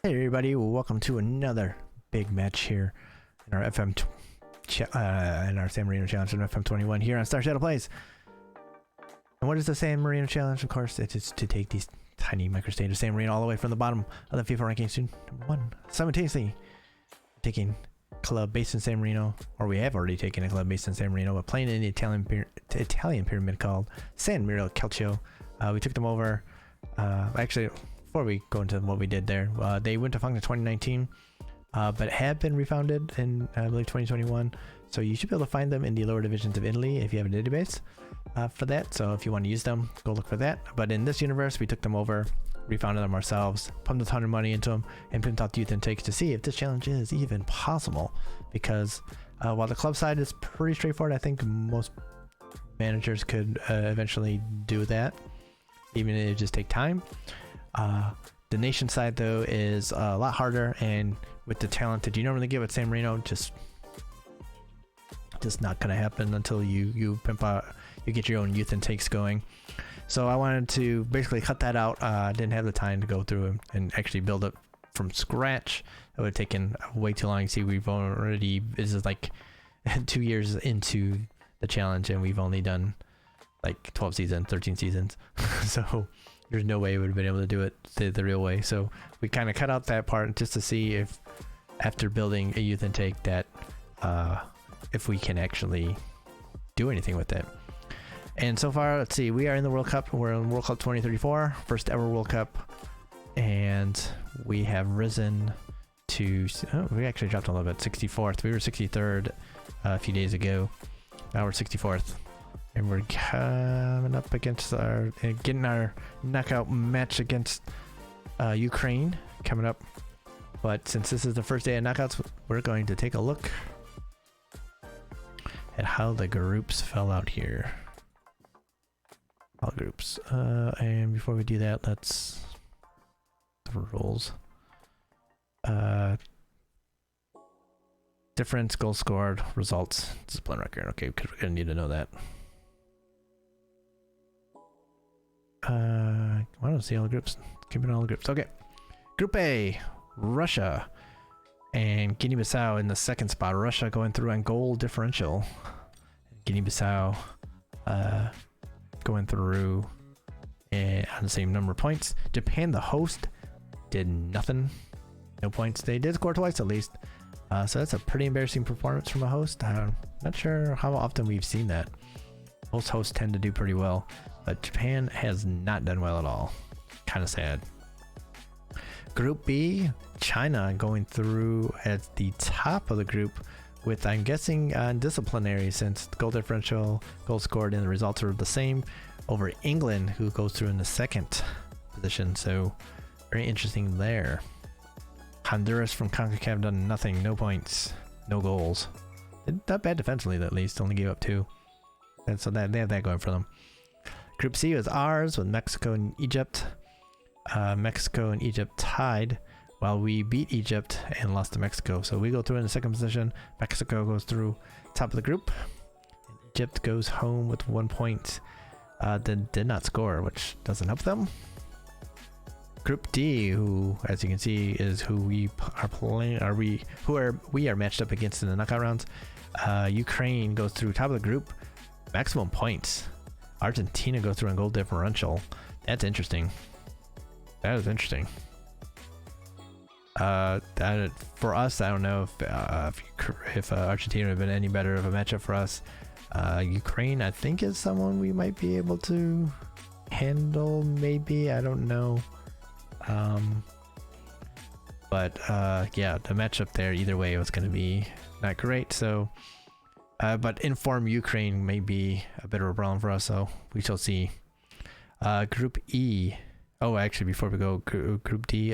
Hey everybody, welcome to another big match here in our in our San Marino Challenge in FM21 here on Star Shadow Plays. And what is the San Marino Challenge? Of course, it is to take these tiny microstages of San Marino all the way from the bottom of the FIFA rankings to number 1. Simultaneously taking club based in San Marino, or we have already taken a club based in San Marino, but playing in the Italian pyramid called San Marino Calcio. We took them over. Actually, before we go into what we did there, they went to Funk in 2019, but have been refounded in, I believe, 2021. So you should be able to find them in the lower divisions of Italy if you have a database for that. So if you want to use them, go look for that. But in this universe, we took them over, refounded them ourselves, pumped a ton of money into them, and pimped out the youth intakes to see if this challenge is even possible. Because while the club side is pretty straightforward, I think most managers could eventually do that, even if it just take time. The nation side though is a lot harder, and with the talent that you normally get with San Marino, just not gonna happen until you pimp out, you get your own youth intakes going. So I wanted to basically cut that out. Didn't have the time to go through and actually build it from scratch. It would have taken way too long. See, we've already, this is like 2 years into the challenge, and we've only done like 12 seasons, 13 seasons. So there's no way we would have been able to do it the real way. So we kind of cut out that part just to see if, after building a youth intake, that if we can actually do anything with it. And so far, let's see, we are in the World Cup. We're in World Cup 2034, first ever World Cup, and we have risen to, oh, we actually dropped a little bit, 64th. We were 63rd a few days ago. Now we're 64th. And we're coming up against getting our knockout match against Ukraine coming up. But since this is the first day of knockouts, we're going to take a look at how the groups fell out here. All groups. And before we do that, let's the rules. Difference, goals scored, results, discipline record. Okay, because we're gonna need to know that. I don't see all the groups. Keeping all the groups. Okay. Group A, Russia and Guinea-Bissau in the second spot. Russia going through on goal differential. Guinea-Bissau going through on the same number of points. Japan, the host, did nothing. No points. They did score twice at least. So that's a pretty embarrassing performance from a host. I'm not sure how often we've seen that. Most hosts tend to do pretty well, but Japan has not done well at all. Kind of sad. Group B, China going through at the top of the group with, I'm guessing, disciplinary, since goal differential, goals scored, and the results are the same, over England, who goes through in the second position. So very interesting there. Honduras from CONCACAF done nothing, no points, no goals. Not bad defensively, at least, only gave up 2. And so that they have that going for them. Group C was ours with Mexico and Egypt. Mexico and Egypt tied, while we beat Egypt and lost to Mexico. So we go through in the second position. Mexico goes through top of the group. And Egypt goes home with 1 point. Then did not score, which doesn't help them. Group D, who, as you can see, is who we are playing. We are matched up against in the knockout rounds. Ukraine goes through top of the group. Maximum points. Argentina goes through on goal differential. That's interesting. That is interesting. For us, I don't know if Argentina would have been any better of a matchup for us. Ukraine, I think, is someone we might be able to handle. Maybe, I don't know. But yeah, the matchup there, either way, was going to be not great. So. But informed Ukraine may be a bit of a problem for us, so we shall see. Group E. Oh, actually, before we go, Group D,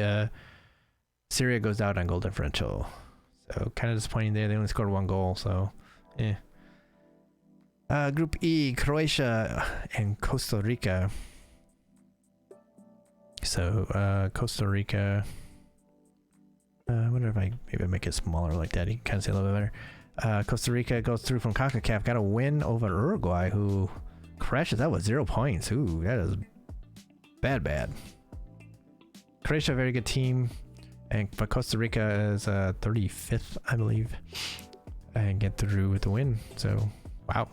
Syria goes out on goal differential. So kind of disappointing there. They only scored 1 goal, so eh. Group E, Croatia and Costa Rica. So Costa Rica. I wonder if I maybe make it smaller like that. You can kind of see a little bit better. Costa Rica goes through from CONCACAF, got a win over Uruguay, who crashes out with 0 points. Ooh, that is bad. Croatia, a very good team, but Costa Rica is 35th, I believe, and get through with the win. So, wow.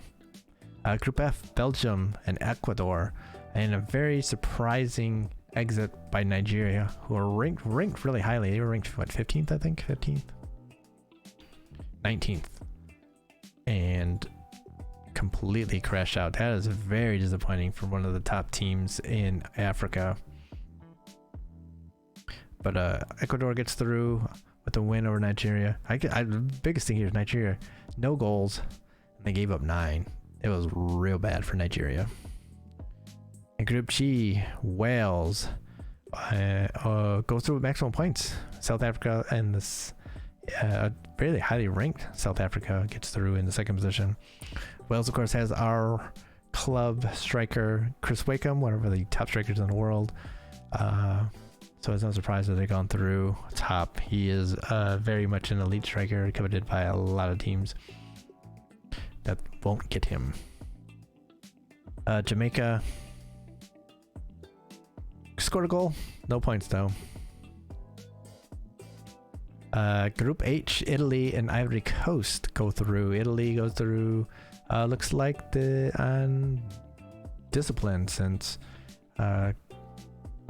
Group F, Belgium and Ecuador, and a very surprising exit by Nigeria, who are ranked really highly. They were ranked, what, 15th, I think? 15th? 19th. And completely crash out. That is very disappointing for one of the top teams in Africa. But Ecuador gets through with a win over Nigeria. The biggest thing here is Nigeria, no goals, and they gave up 9. It was real bad for Nigeria. In Group G, Wales goes through with maximum points. South Africa and this really highly ranked South Africa gets through in the second position. Wales, of course, has our club striker Chris Wakeham, one of the top strikers in the world. So it's no surprise that they've gone through top. He is very much an elite striker, coveted by a lot of teams that won't get him. Jamaica scored a goal, no points though. Group H, Italy and Ivory Coast go through. Italy goes through, looks like the discipline, since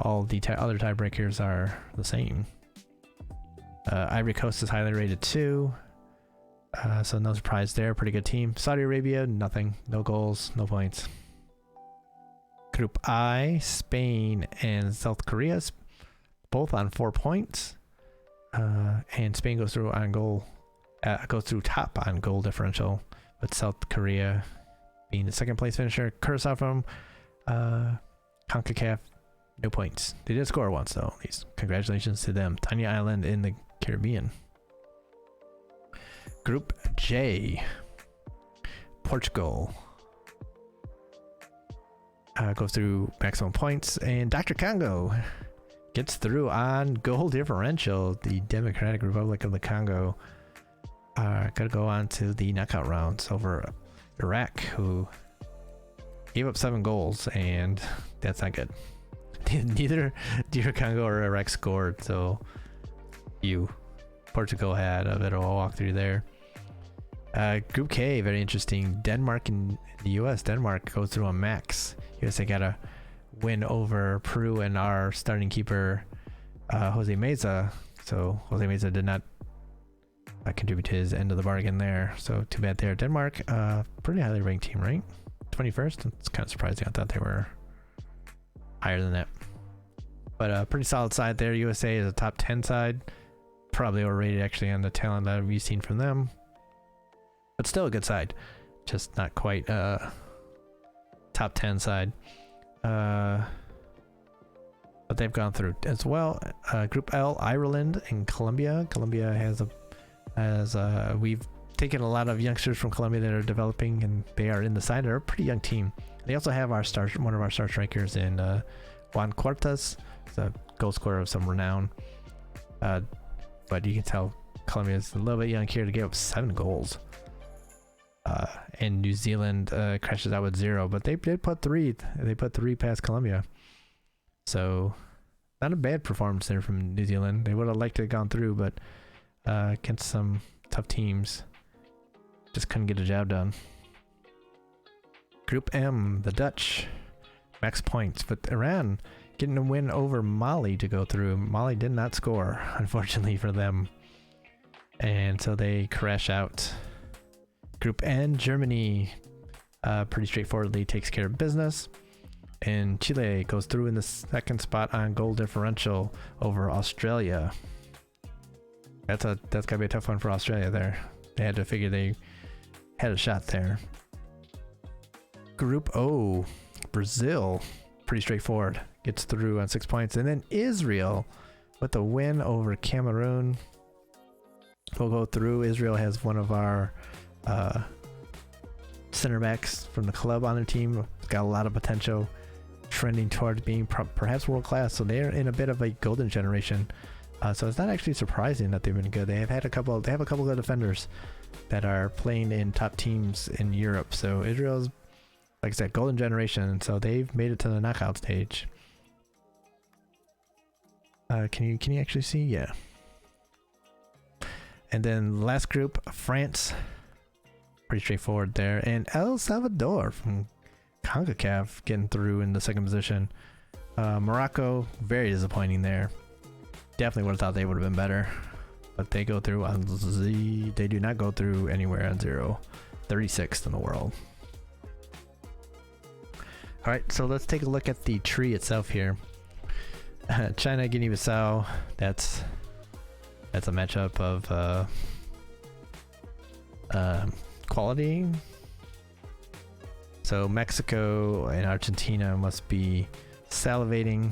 all the other tiebreakers are the same. Ivory Coast is highly rated too, so no surprise there. Pretty good team. Saudi Arabia, nothing, no goals, no points. Group I, Spain and South Korea, both on 4 points. And Spain goes through top on goal differential, with South Korea being the second place finisher. Curacao from CONCACAF, no points. They did score once though, at least. Congratulations to them. Tiny island in the Caribbean. Group J, Portugal goes through maximum points, and Dr. Congo gets through on goal differential. The Democratic Republic of the Congo are going to go on to the knockout rounds over Iraq, who gave up 7 goals, and that's not good. Neither Congo or Iraq scored, so Portugal had a bit of a walkthrough there. Group K, very interesting. Denmark and the US. Denmark goes through a max. USA got a win over Peru and our starting keeper Jose Meza. So Jose Meza did not contribute to his end of the bargain there. So too bad there. Denmark, pretty highly ranked team, right? 21st. It's kind of surprising. I thought they were higher than that. But a pretty solid side there. USA is a top 10 side. Probably overrated actually on the talent that we've seen from them. But still a good side. Just not quite top 10 side. But they've gone through as well. Group L, Ireland and Colombia. Colombia we've taken a lot of youngsters from Colombia that are developing, and they are in the side. They're a pretty young team. They also have one of our star strikers in Juan Cuartas, a goal scorer of some renown. But you can tell Colombia is a little bit young here to give up 7 goals. And New Zealand crashes out with 0, but they did put 3. They put 3 past Colombia. So not a bad performance there from New Zealand. They would have liked to have gone through, but against some tough teams, just couldn't get the job done. Group M, the Dutch, max points, but Iran getting a win over Mali to go through. Mali did not score, unfortunately for them, and so they crash out. Group N, Germany, pretty straightforwardly takes care of business, and Chile goes through in the second spot on goal differential over Australia. That's gotta be a tough one for Australia there. They had to figure they had a shot there. Group O, Brazil, pretty straightforward, gets through on 6 points, and then Israel with a win over Cameroon will go through. Israel has one of our center backs from the club on their team. Got a lot of potential, trending towards being perhaps world class. So they're in a bit of a golden generation. So it's not actually surprising that they've been good. They have a couple of good defenders that are playing in top teams in Europe. So Israel's, like I said, golden generation. So they've made it to the knockout stage. Can you actually see? Yeah. And then last group, France. Pretty straightforward there. And El Salvador from CONCACAF getting through in the second position. Morocco, very disappointing there. Definitely would have thought they would have been better. But they go through on Z. They do not go through anywhere on 0. 36th in the world. Alright, so let's take a look at the tree itself here. China, Guinea-Bissau, that's a matchup of quality. So Mexico and Argentina must be salivating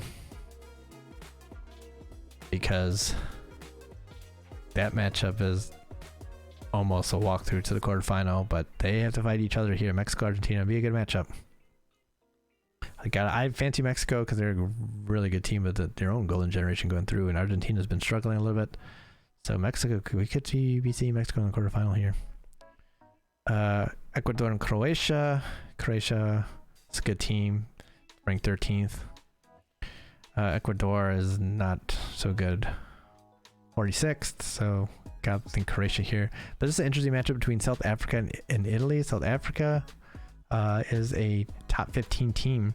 because that matchup is almost a walkthrough to the quarterfinal, but they have to fight each other here. Mexico, Argentina, be a good matchup. I fancy Mexico because they're a really good team with their own golden generation going through, and Argentina's been struggling a little bit. So Mexico, we could be seeing Mexico in the quarterfinal here. Ecuador and Croatia. Croatia is a good team, ranked 13th. Ecuador is not so good, 46th. So got to think Croatia here. But this is an interesting matchup between South Africa and Italy. South Africa is a top 15 team,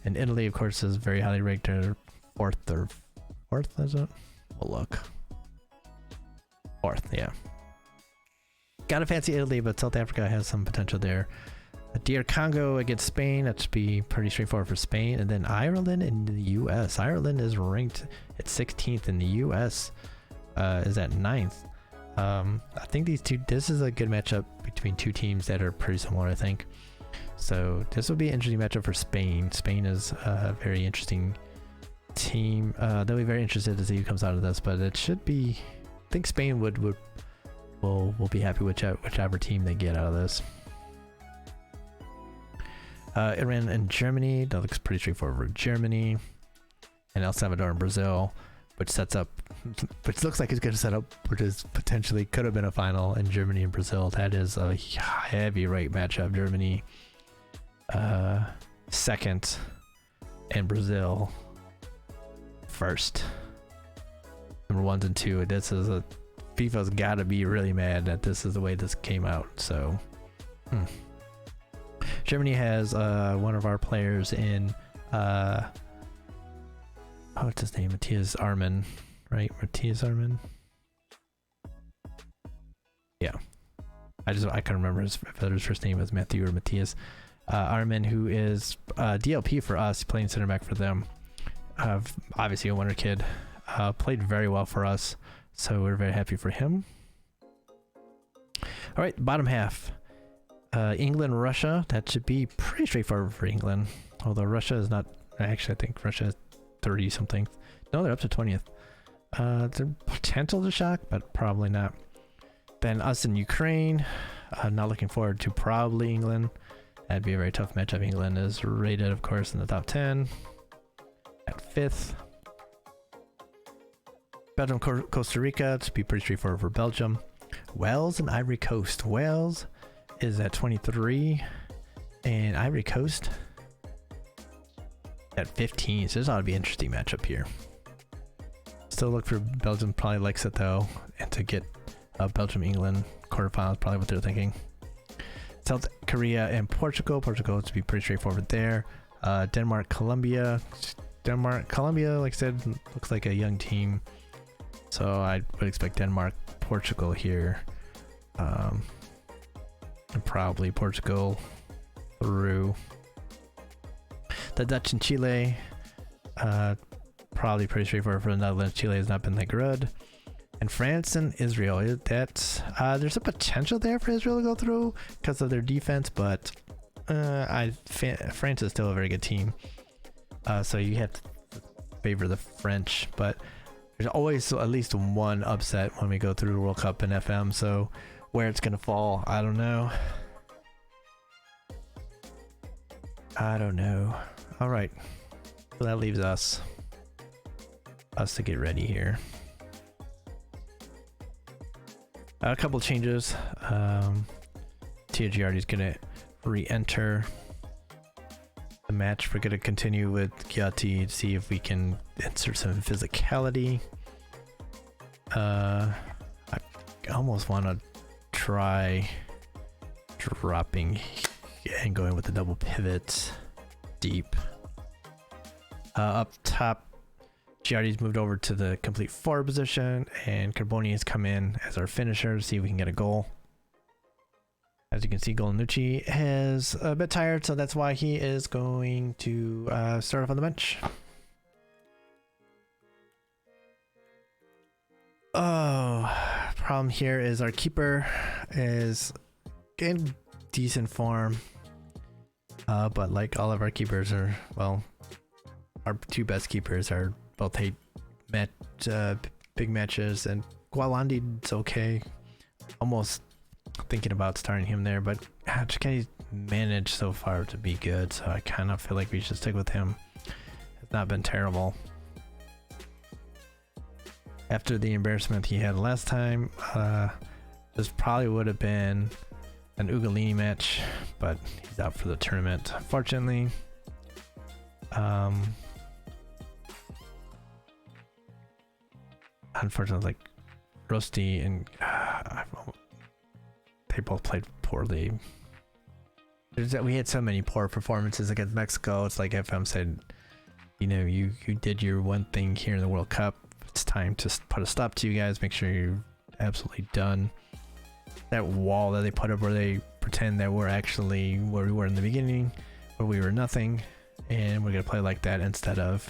and Italy, of course, is very highly ranked. They're fourth, is it? We'll look. Fourth, yeah. Gotta fancy Italy, but South Africa has some potential there. DR Congo against Spain. That should be pretty straightforward for Spain. And then Ireland and the US. Ireland is ranked at 16th, and the US is at 9th. I think this is a good matchup between two teams that are pretty similar, I think. So this will be an interesting matchup for Spain. Spain is a very interesting team. They'll be very interested to see who comes out of this, but it should be, I think Spain will be happy with whichever team they get out of this. Iran and Germany, that looks pretty straightforward for Germany. And El Salvador and Brazil, which looks like it's going to set up, which is potentially could have been a final in Germany and Brazil. That is a heavyweight matchup. Germany second and Brazil first. Number 1 and 2. This is FIFA's got to be really mad that this is the way this came out. So Germany has one of our players in what's his name? Matthias Armin, right? Matthias Armin. Yeah, I can't remember his first name was Matthew or Matthias Armin, who is DLP for us, playing center back for them. Obviously a wonder kid, played very well for us, so we're very happy for him. All right, bottom half. England, Russia. That should be pretty straightforward for England. Although Russia is not. Actually, I think Russia is 30 something. No, they're up to 20th. There's potential to shock, but probably not. Then us and Ukraine. Not looking forward to probably England. That'd be a very tough matchup. England is rated, of course, in the top 10 at 5th. Belgium, Costa Rica. To be pretty straightforward for Belgium. Wales and Ivory Coast. Wales is at 23, and Ivory Coast at 15. So this ought to be an interesting matchup here. Still look for Belgium, probably likes it though, and to get Belgium, England quarterfinals, probably what they're thinking. South Korea and Portugal. Portugal to be pretty straightforward there. Denmark, Colombia. Colombia, like I said, looks like a young team, so I would expect Denmark, Portugal here. And probably Portugal through. The Dutch and Chile, probably pretty straightforward for the Netherlands. Chile has not been that good. And France and Israel, there's a potential there for Israel to go through because of their defense, but France is still a very good team. So you have to favor the French, but there's always at least one upset when we go through the World Cup and FM, so where it's gonna fall, I don't know. All right, so that leaves us to get ready here. A couple changes. TGRD is gonna re-enter the match. We're gonna continue with Kiati to see if we can insert some physicality. I almost want to try dropping and going with the double pivot deep. Up top, Giardi's moved over to the complete forward position, and Carboni has come in as our finisher to see if we can get a goal. As you can see, Golanucci is a bit tired, so that's why he is going to start off on the bench. Oh, problem here is our keeper is in decent form, but like all of our keepers are, well, our two best keepers are both hate big matches, and Gualandi's okay. Almost thinking about starting him there, but Chiketi's managed so far to be good, so I kind of feel like we should stick with him. It's not been terrible. After the embarrassment he had last time, this probably would have been an Ugolini match, but he's out for the tournament, unfortunately. Unfortunately, like Rusty and they both played poorly. We had so many poor performances against Mexico. It's like FM said, you know, you did your one thing here in the World Cup. It's time to put a stop to you guys. Make sure you're absolutely done. That wall that they put up where they pretend that we're actually where we were in the beginning, where we were nothing, and we're gonna play like that instead of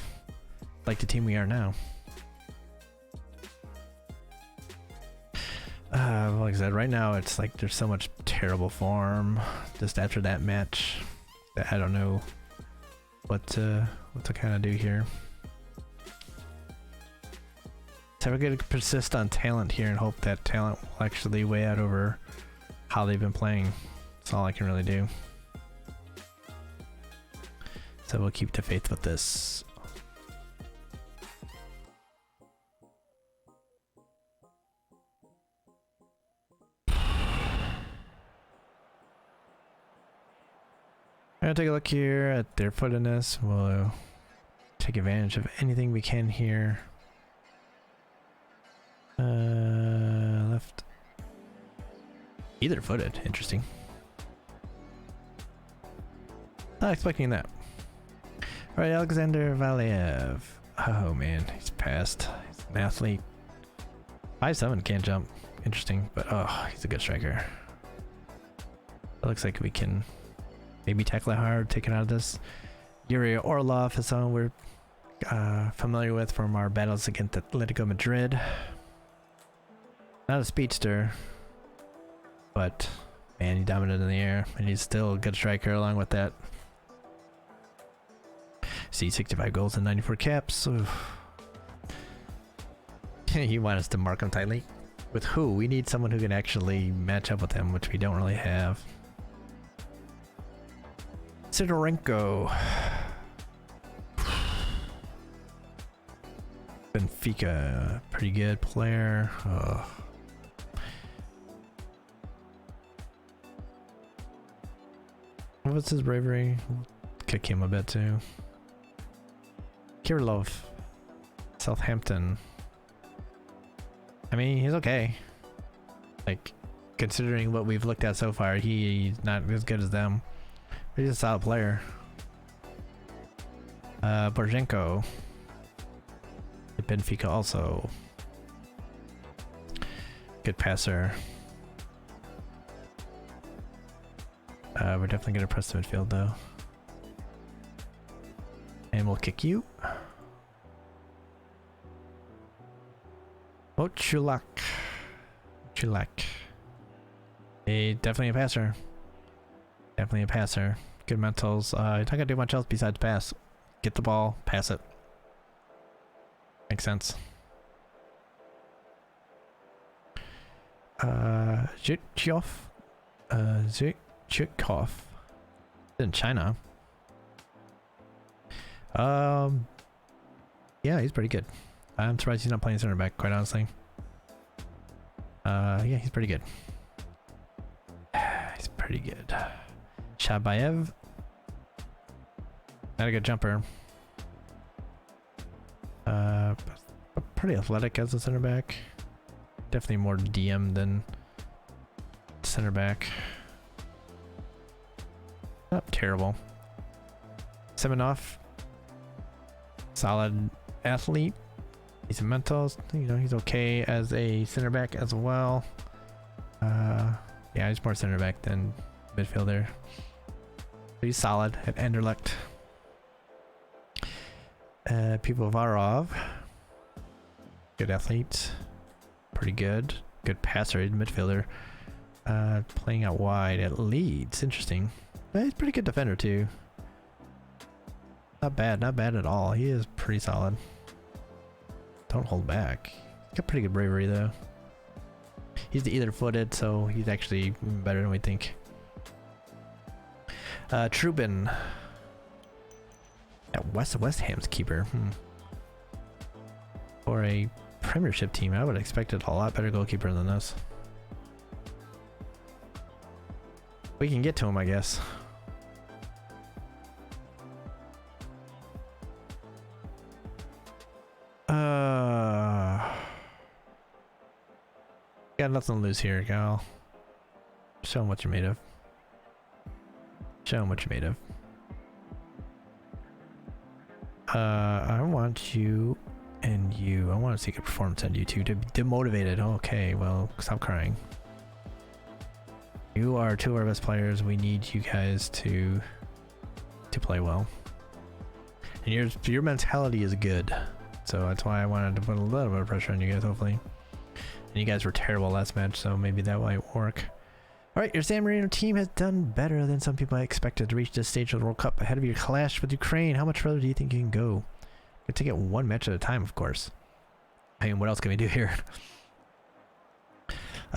like the team we are now. Like I said, right now it's like there's so much terrible form just after that match that I don't know what to kind of do here. So we're gonna persist on talent here and hope that talent will actually weigh out over how they've been playing. That's all I can really do. So we'll keep the faith with this. I'm gonna take a look here at their footedness. We'll take advantage of anything we can here. Left. Either footed, interesting. Not expecting that. Alright, Alexander Valiev. Oh man, he's passed. He's an athlete. 5'7", can't jump. Interesting, but oh, he's a good striker. It looks like we can maybe tackle it hard, take it out of this. Yuri Orlov is someone we're familiar with from our battles against Atletico Madrid. Not a speedster, but man, he dominated in the air, and he's still a good striker along with that. See, 65 goals and 94 caps. You want us to mark him tightly? With who? We need someone who can actually match up with him, which we don't really have. Sidorenko. Benfica, pretty good player. What's his bravery? Kick him a bit too. Kirilov, Southampton. I mean, he's okay. Like, considering what we've looked at so far, he's not as good as them. But he's a solid player. Borzenko. Benfica also. Good passer. We're definitely gonna press the midfield though. And we'll kick you. Oh, Chulak. Definitely a passer. Definitely a passer. Good mentals. You're not gonna do much else besides pass. Get the ball, pass it. Makes sense. Zhukov. Zhukov. In China. Yeah, he's pretty good. I'm surprised he's not playing center back, quite honestly. Yeah, he's pretty good. He's pretty good. Shabayev. Not a good jumper. Pretty athletic as a center back. Definitely more DM than center back. Not terrible. Semenov, solid athlete. He's a mental, you know, he's okay as a center back as well. Yeah, he's more center back than midfielder. He's solid at Anderlecht. Pivovarov, good athlete, pretty good. Good passer, midfielder. Playing out wide at Leeds, interesting. He's a pretty good defender too. Not bad at all. He is pretty solid. Don't hold back. He's got pretty good bravery though. He's the either-footed, so he's actually better than we think. Trubin at West Ham's keeper. For a Premiership team, I would have expected a lot better goalkeeper than this. We can get to him, I guess. Got nothing to lose here, Gal. Show him what you're made of. Show him what you're made of. I want you and you. I want to see a performance on you two. Demotivated. Okay, well, stop crying. You are two of our best players. We need you guys to play well. And your mentality is good. So that's why I wanted to put a little bit of pressure on you guys, hopefully. And you guys were terrible last match, so maybe that might work. Alright, your San Marino team has done better than some people expected to reach this stage of the World Cup ahead of your clash with Ukraine. How much further do you think you can go? You take it one match at a time, of course. I mean, what else can we do here?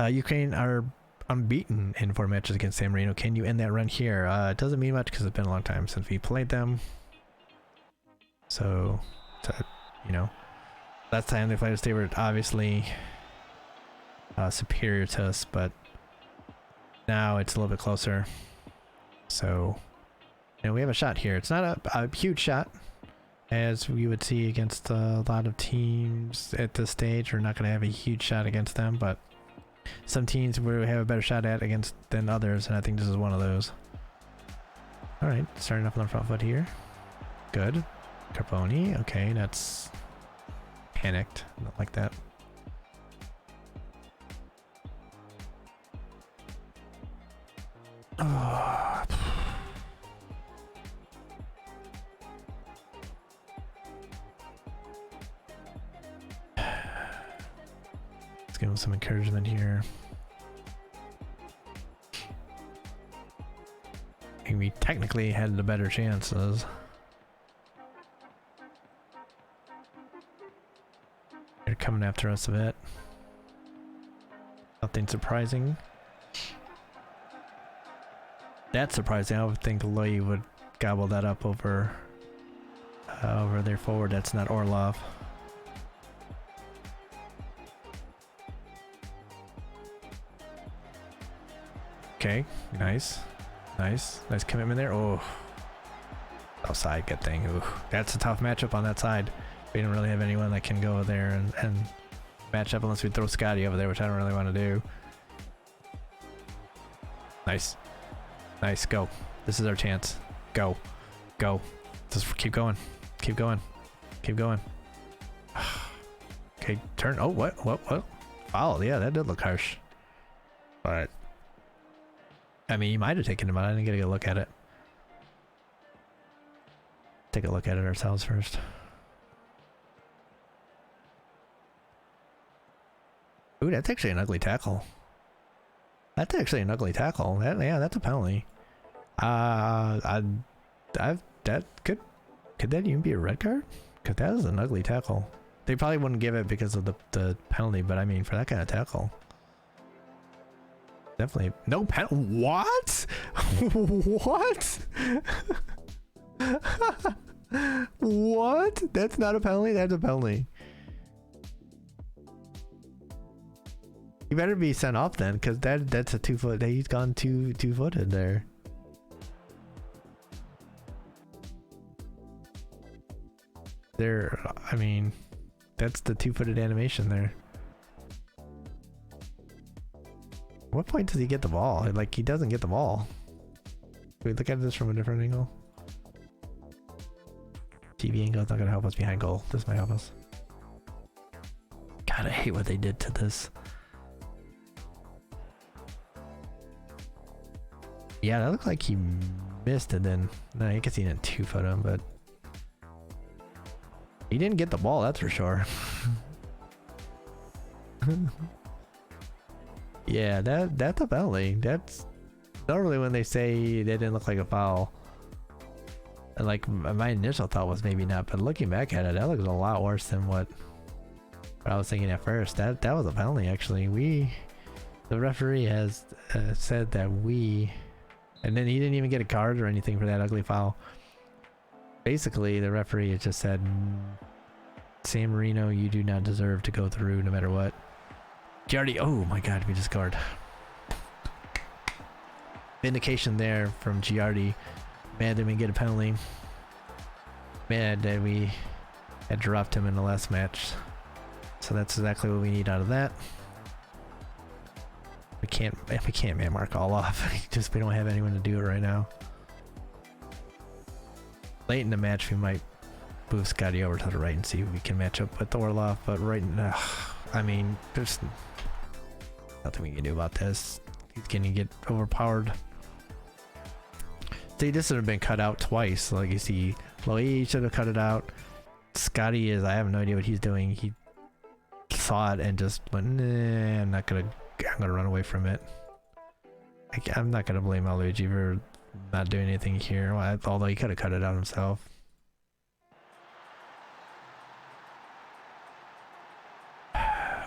Ukraine are unbeaten in 4 matches against San Marino. Can you end that run here? It doesn't mean much because it's been a long time since we played them. So you know, last time they played us, they were obviously superior to us, but now it's a little bit closer. So, you know, we have a shot here. It's not a huge shot, as we would see against a lot of teams at this stage. We're not going to have a huge shot against them, but some teams we have a better shot at against than others, and I think this is one of those. All right, starting off on the front foot here. Good. Carboni, okay, that's panicked, not like that. Oh. Let's give him some encouragement here. I think we technically had the better chances. They're coming after us a bit. Nothing surprising. That's surprising. I would think Loy would gobble that up over their forward. That's not Orlov. Okay, nice commitment there. Oh, outside, good thing. Ooh, that's a tough matchup on that side. We don't really have anyone that can go there and match up unless we throw Scotty over there, which I don't really want to do. Nice, go. This is our chance. Go. Just keep going. Okay, turn. Oh, what? Foul. Yeah, that did look harsh. But I mean, you might have taken him out. I didn't get a good look at it. Take a look at it ourselves first. Ooh, that's actually an ugly tackle. That could that even be a red card? Cause that is an ugly tackle. They probably wouldn't give it because of the penalty, but I mean, for that kind of tackle, definitely no penalty. What? What? What? That's not a penalty. That's a penalty. You better be sent off then, because that's a 2 foot. He's gone two-footed there. I mean, that's the 2-footed animation there. What point does he get the ball? Like, he doesn't get the ball. Can we look at this from a different angle? TV angle is not gonna help us behind goal. This might help us. God, I hate what they did to this. Yeah, that looked like he missed it then. No, I guess he didn't 2-foot him, but he didn't get the ball, that's for sure. Yeah, that's a penalty. That's normally when they say they didn't look like a foul. And like my initial thought was maybe not, but looking back at it, that looks a lot worse than what I was thinking at first. That was a penalty actually. The referee has said that and then he didn't even get a card or anything for that ugly foul. Basically, the referee has just said, San Marino, you do not deserve to go through no matter what. Giardi, oh my god, we just scored. Vindication there from Giardi. Mad that we get a penalty. Mad that we had dropped him in the last match. So that's exactly what we need out of that. We can't man mark all off. We don't have anyone to do it right now. Late in the match we might move Scotty over to the right and see if we can match up with Orlov, but right now, I mean, there's nothing we can do about this. He's gonna get overpowered. See, this should have been cut out twice. Like you see, Loie should have cut it out. Scotty I have no idea what he's doing. He saw it and just went, nah, I'm gonna run away from it. I'm not gonna blame Luigi for not doing anything here, although he could have cut it out himself.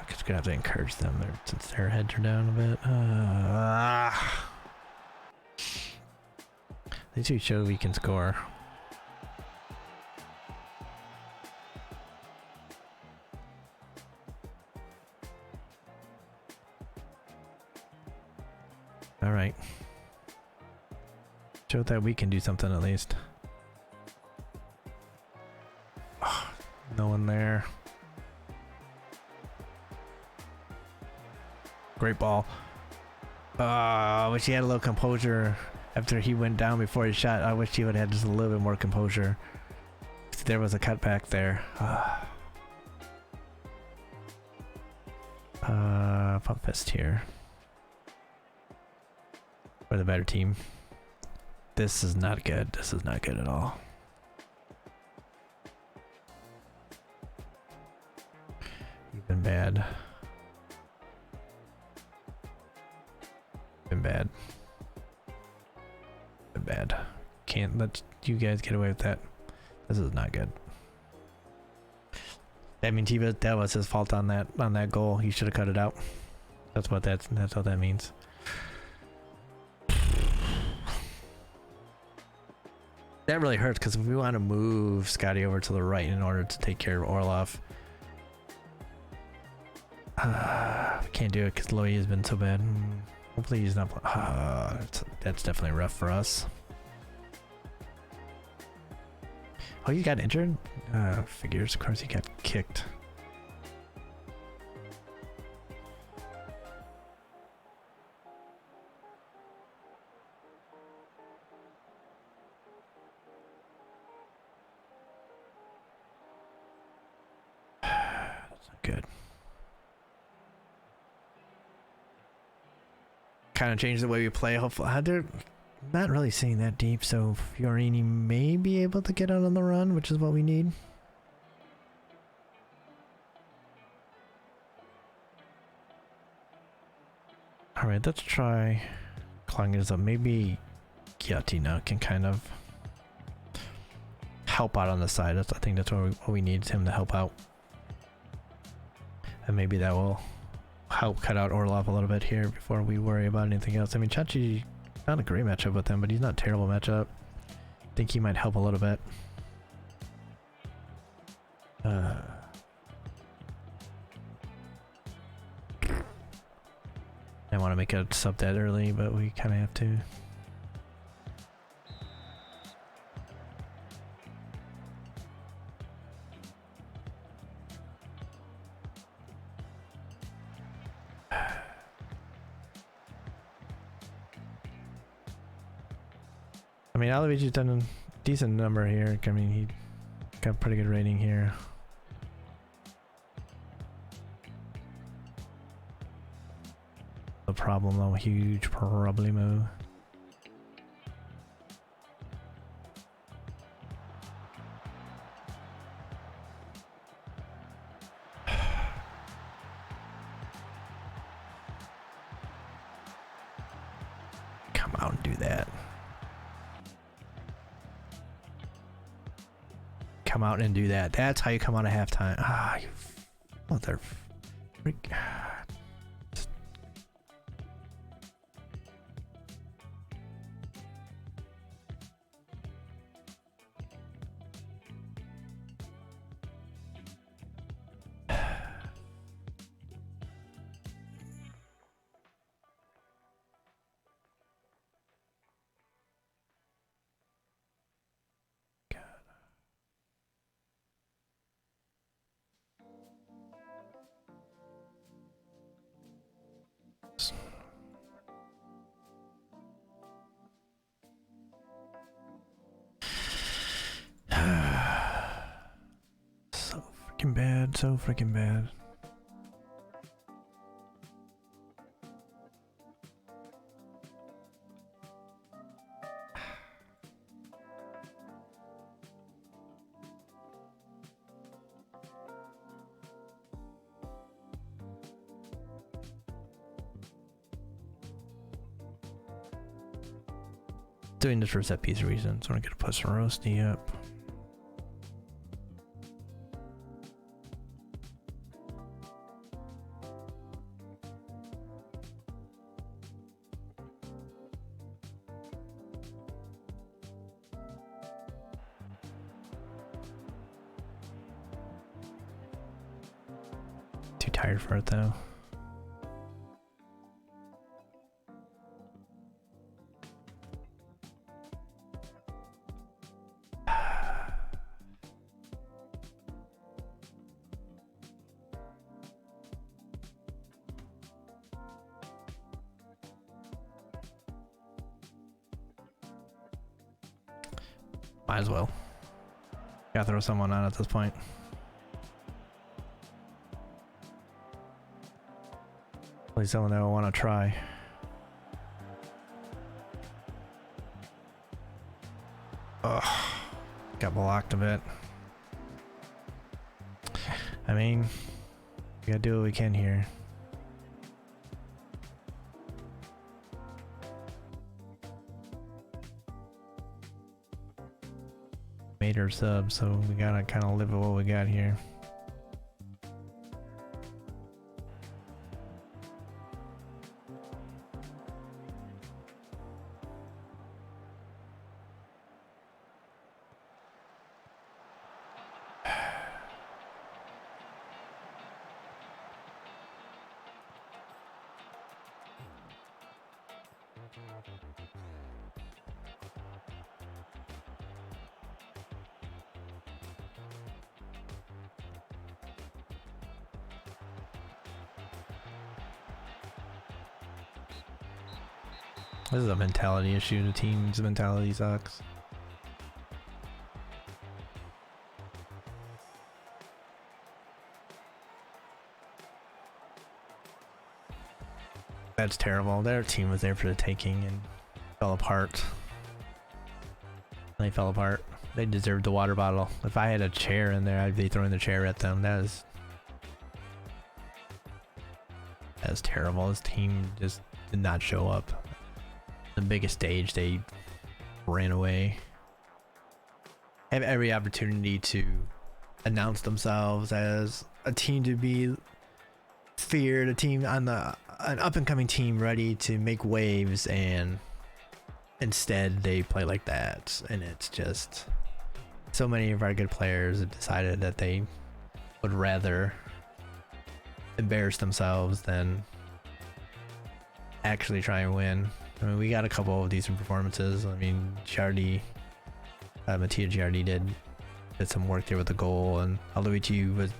Just gonna have to encourage them there since their heads are down a bit. These two show we can score. All right. Show that we can do something at least. Oh, no one there. Great ball. I wish he had a little composure after he went down before he shot. I wish he would have had just a little bit more composure. There was a cutback there. Pump fist here. We're the better team. This is not good. This is not good at all. You've been bad. Been bad. Been bad. Can't let you guys get away with that. This is not good. That means that was his fault on that goal. He should have cut it out. That's what that means. That really hurts because if we want to move Scotty over to the right in order to take care of Orlov, we can't do it because Loie has been so bad. Hopefully he's not. That's definitely rough for us. Oh, you got injured? Figures. Of course he got kicked. Good. Kind of change the way we play. Hopefully, they're not really seeing that deep, so Fiorini may be able to get out on the run, which is what we need. All right, let's try clogging this up. Maybe Giattino can kind of help out on the side. I think that's what we need, him to help out. And maybe that will help cut out Orlov a little bit here before we worry about anything else. I mean, Chachi, not a great matchup with him, but he's not a terrible matchup. I think he might help a little bit. I want to make a sub that early, but we kind of have to. I mean, Alovi's done a decent number here. I mean, he got a pretty good rating here. The problem though, huge problemo. Come out and do that. Come out and do that. That's how you come out of halftime. Ah, you mother freak. So freaking bad, so freaking bad. Doing this for set piece reasons, so I'm gonna put some roasty up. Too tired for it though. Might as well. Gotta throw someone on at this point. Play someone that I want to try. Ugh. Got blocked a bit. I mean, we gotta do what we can here. Made our sub, so we gotta kind of live with what we got here. This is a mentality issue. The team's mentality sucks. That's terrible. Their team was there for the taking and fell apart. They fell apart. They deserved the water bottle. If I had a chair in there, I'd be throwing the chair at them. That's terrible. This team just did not show up. The biggest stage, they ran away. Have every opportunity to announce themselves as a team to be feared, a team on an up and coming team ready to make waves, and instead they play like that. And it's just so many of our good players have decided that they would rather embarrass themselves than actually try and win. I mean, we got a couple of decent performances. I mean, Giardi, Mattia Giardi did some work there with the goal, and Alovici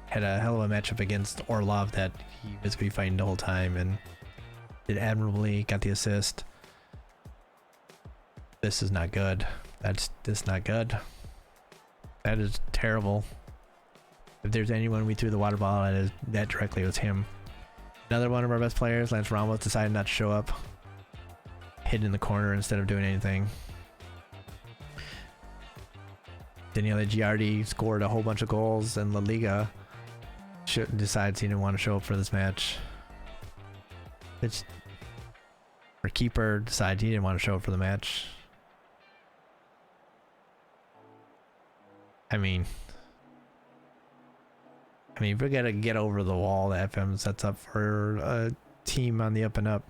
had a hell of a matchup against Orlov that he was going to be fighting the whole time and did admirably, got the assist. This is not good. That's just not good. That is terrible. If there's anyone we threw the water ball at, that directly was him. Another one of our best players, Lance Ramos, decided not to show up. Hid in the corner instead of doing anything. Daniele Giardi scored a whole bunch of goals in La Liga. Decides he didn't want to show up for this match. Our keeper decides he didn't want to show up for the match. I mean, if we gotta get over the wall that FM sets up for a team on the up and up,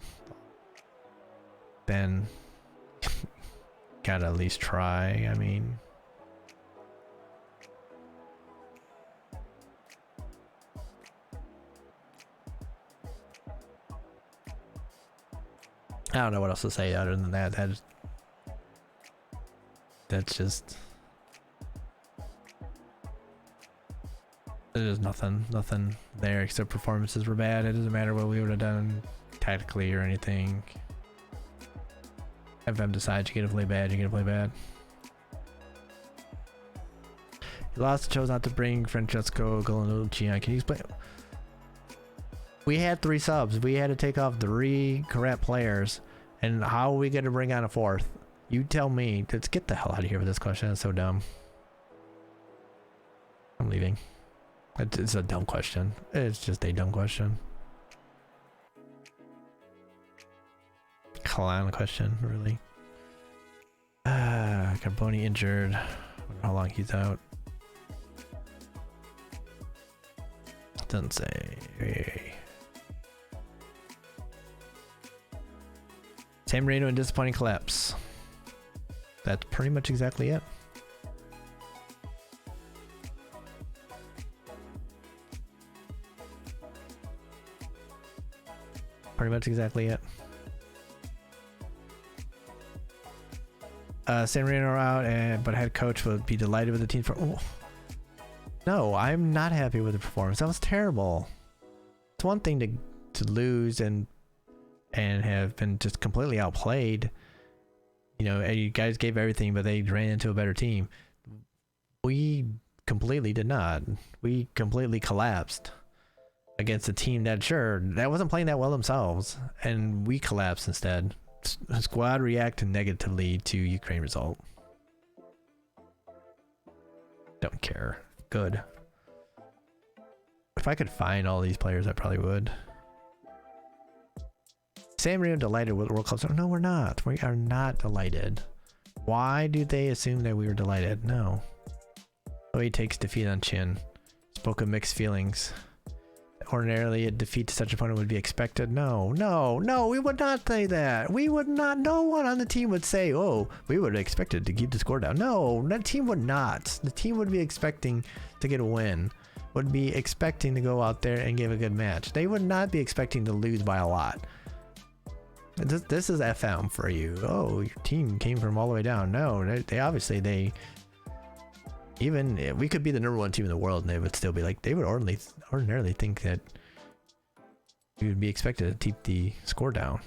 then gotta at least try. I mean, I don't know what else to say other than that. That's just. There's nothing there except performances were bad. It doesn't matter what we would have done tactically or anything. FM decides you're gonna play bad, you're gonna play bad. You lost, chose not to bring Francesco Golanucci on. Can you explain? We had 3 subs. We had to take off 3 correct players. And how are we gonna bring on a 4th? You tell me. Let's get the hell out of here with this question. That's so dumb. I'm leaving. It's a dumb question. It's just a dumb question. Clown question, really. Carboni injured. Wonder how long he's out. Doesn't say. San Marino and disappointing collapse. That's pretty much exactly it. Pretty much exactly it. San Marino are out, but head coach would be delighted with the team for. Oh. No, I'm not happy with the performance. That was terrible. It's one thing to lose and have been just completely outplayed. You know, you guys gave everything, but they ran into a better team. We completely did not. We completely collapsed against a team that wasn't playing that well themselves, and we collapsed instead. Squad reacted negatively to Ukraine result. Don't care. Good. If I could find all these players, I probably would. San Marino delighted with World Cup. No, we're not. We are not delighted. Why do they assume that we were delighted? No. Oh, he takes defeat on chin. Spoke of mixed feelings. Ordinarily, a defeat to such an opponent would be expected. No, we would not say that. We would not. No one on the team would say, oh, we would have expected to keep the score down. No, that team would not. The team would be expecting to get a win, would be expecting to go out there and give a good match. They would not be expecting to lose by a lot. This is FM for you. Oh, your team came from all the way down. No, they obviously, even we could be the #1 team in the world and they would still be like, they would ordinarily think that we would be expected to keep the score down.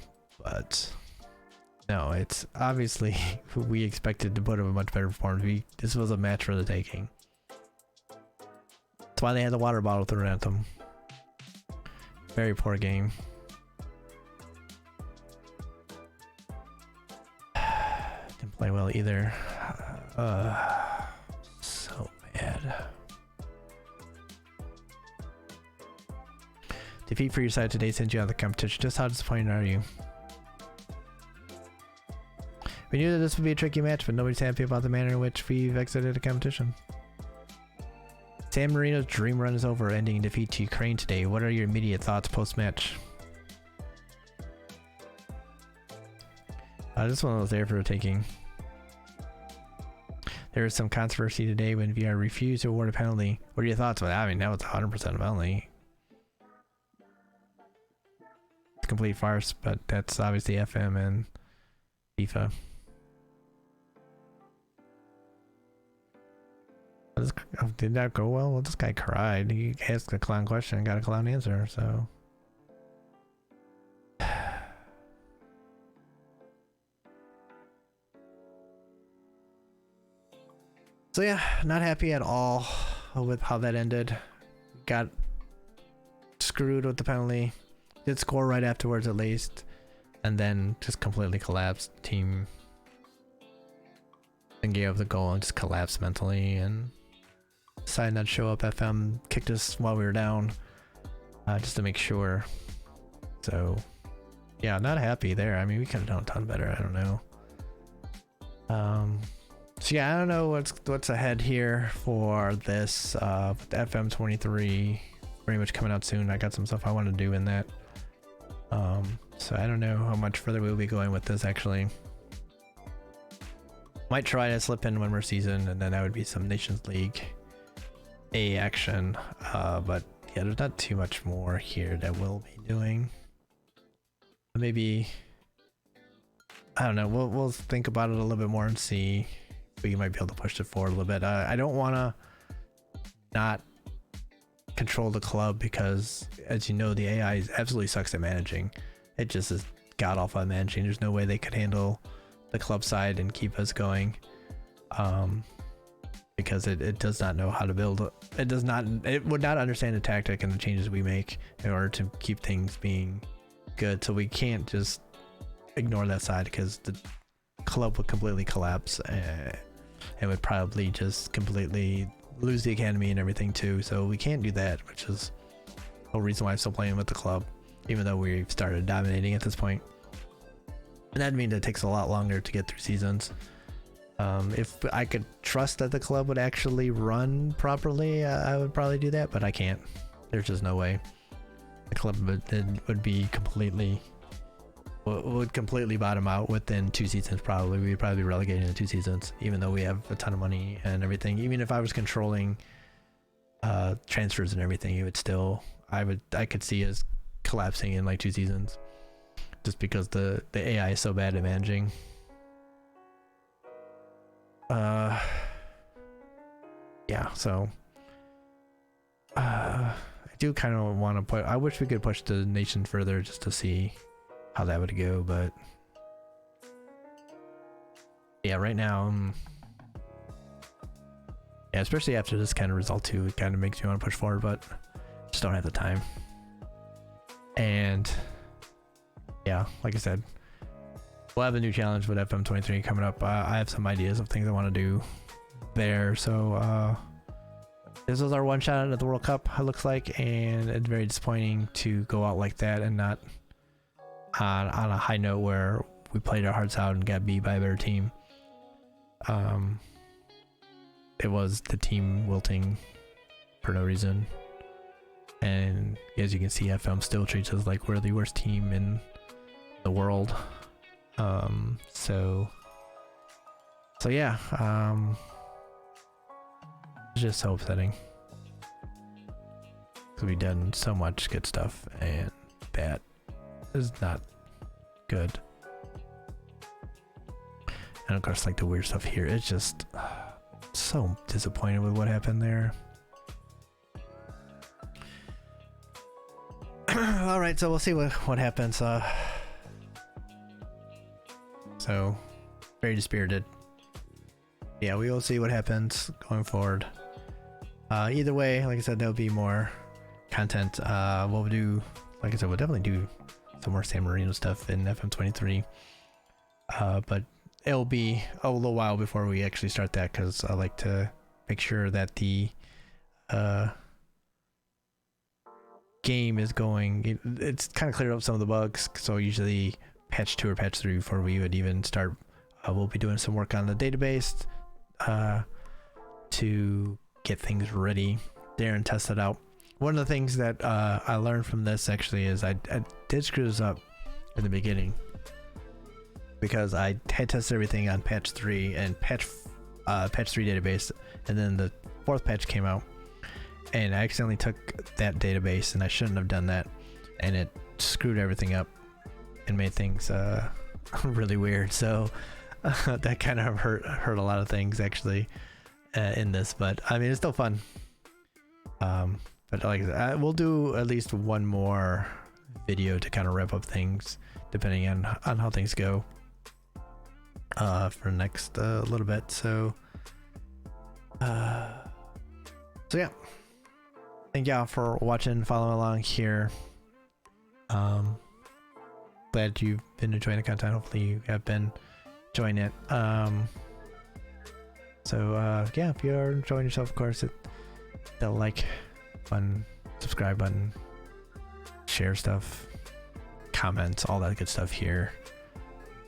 But no, it's obviously we expected to put up a much better performance. This was a match for the taking. That's why they had the water bottle thrown at them. Very poor game. Didn't play well either. So bad. Defeat for your side today sends you out of the competition. Just how disappointed are you? We knew that this would be a tricky match, but nobody's happy about the manner in which we've exited the competition. San Marino's dream run is over, ending in defeat to Ukraine today. What are your immediate thoughts post-match? This one was there for the taking. There was some controversy today when VR refused to award a penalty. What are your thoughts on that? I mean, that was 100% a penalty. It's a complete farce, but that's obviously FM and FIFA. Did that go well? Well, this guy cried. He asked a clown question and got a clown answer, so. So yeah, not happy at all with how that ended. Got screwed with the penalty. Did score right afterwards at least, and then just completely collapsed. Team and gave up the goal and just collapsed mentally and decided not to show up. FM kicked us while we were down, just to make sure. So yeah, not happy there. I mean, we could have done better. I don't know. So yeah, I don't know what's ahead here for this FM 23. Pretty much coming out soon. I got some stuff I want to do in that. So I don't know how much further we'll be going with this actually. Might try to slip in one more season, and then that would be some Nations League A action. But yeah, there's not too much more here that we'll be doing. Maybe, I don't know, we'll think about it a little bit more and see if we might be able to push it forward a little bit. I don't want to not control the club because, as you know, the AI absolutely sucks at managing. It just is god awful at managing. There's no way they could handle the club side and keep us going, because it does not know how to build. It would not understand the tactic and the changes we make in order to keep things being good. So we can't just ignore that side because the club would completely collapse and would probably just completely lose the academy and everything too. So we can't do that, which is the whole reason why I'm still playing with the club, even though we've started dominating at this point. And that means it takes a lot longer to get through seasons. If I could trust that the club would actually run properly, I would probably do that, but I can't. There's just no way. The club would be completely bottom out within 2 seasons probably. We'd probably be relegated in 2 seasons, even though we have a ton of money and everything. Even if I was controlling transfers and everything, it would still, I could see us collapsing in like 2 seasons, just because the AI is so bad at managing. Yeah, so I do kind of want to put, I wish we could push the nation further just to see how that would go, but yeah, right now, yeah, especially after this kind of result too, it kind of makes me want to push forward, but just don't have the time. And yeah, like I said, we'll have a new challenge with FM23 coming up. I have some ideas of things I want to do there. So this was our one shot at the World Cup, it looks like, and it's very disappointing to go out like that and not on a high note where we played our hearts out and got beat by a better team. It was the team wilting for no reason. And as you can see, FM still treats us like we're the worst team in the world. So yeah, it's just so upsetting, because we've done so much good stuff and that is not good. And of course, like the weird stuff here, it's just so disappointed with what happened there. All right, so we'll see what happens. So very dispirited. Yeah, we will see what happens going forward. Either way, like I said, there'll be more content. We'll do, like I said, we'll definitely do some more San Marino stuff in FM23. But it'll be a little while before we actually start that, because I like to make sure that the game is going. It's kind of cleared up some of the bugs, so usually patch 2 or patch 3 before we would even start. We'll be doing some work on the database to get things ready there and test it out. One of the things that I learned from this actually is I did screw this up in the beginning, because I had tested everything on patch 3 and patch 3 database, and then the 4th patch came out and I accidentally took that database, and I shouldn't have done that, and it screwed everything up and made things really weird. So that kind of hurt a lot of things actually in this, but I mean, it's still fun. But like I said, we'll do at least one more video to kind of wrap up things, depending on how things go for next little bit. So So yeah, thank y'all for watching, following along here. Glad you've been enjoying the content. Hopefully you have been enjoying it. Yeah, if you're enjoying yourself, of course, hit the like button, subscribe button, share stuff, comments, all that good stuff here.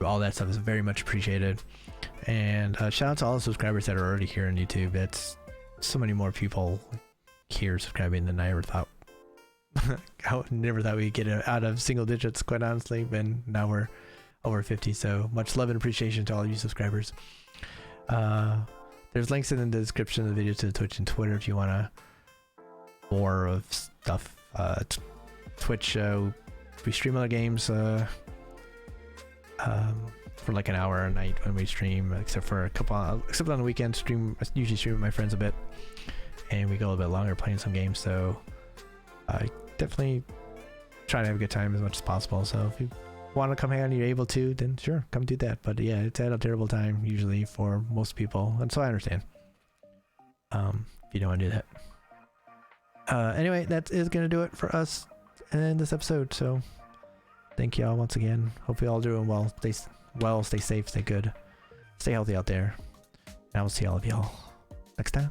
All that stuff is very much appreciated. And shout out to all the subscribers that are already here on YouTube. It's so many more people here subscribing than I ever thought. I never thought we'd get it out of single digits, quite honestly, and now we're over 50. So much love and appreciation to all you subscribers. There's links in the description of the video to Twitch and Twitter if you want to more of stuff. Twitch, we stream other games for like an hour a night when we stream, except on the weekend. I usually stream with my friends a bit, and we go a little bit longer playing some games. So I definitely try to have a good time as much as possible. So if you want to come hang out and you're able to, then sure, come do that. But yeah, it's at a terrible time usually for most people, and so I understand if you don't want to do that. Anyway, that is gonna do it for us in this episode. So thank y'all once again. Hope you all doing well. Stay safe, stay good, stay healthy out there, and I will see all of y'all next time.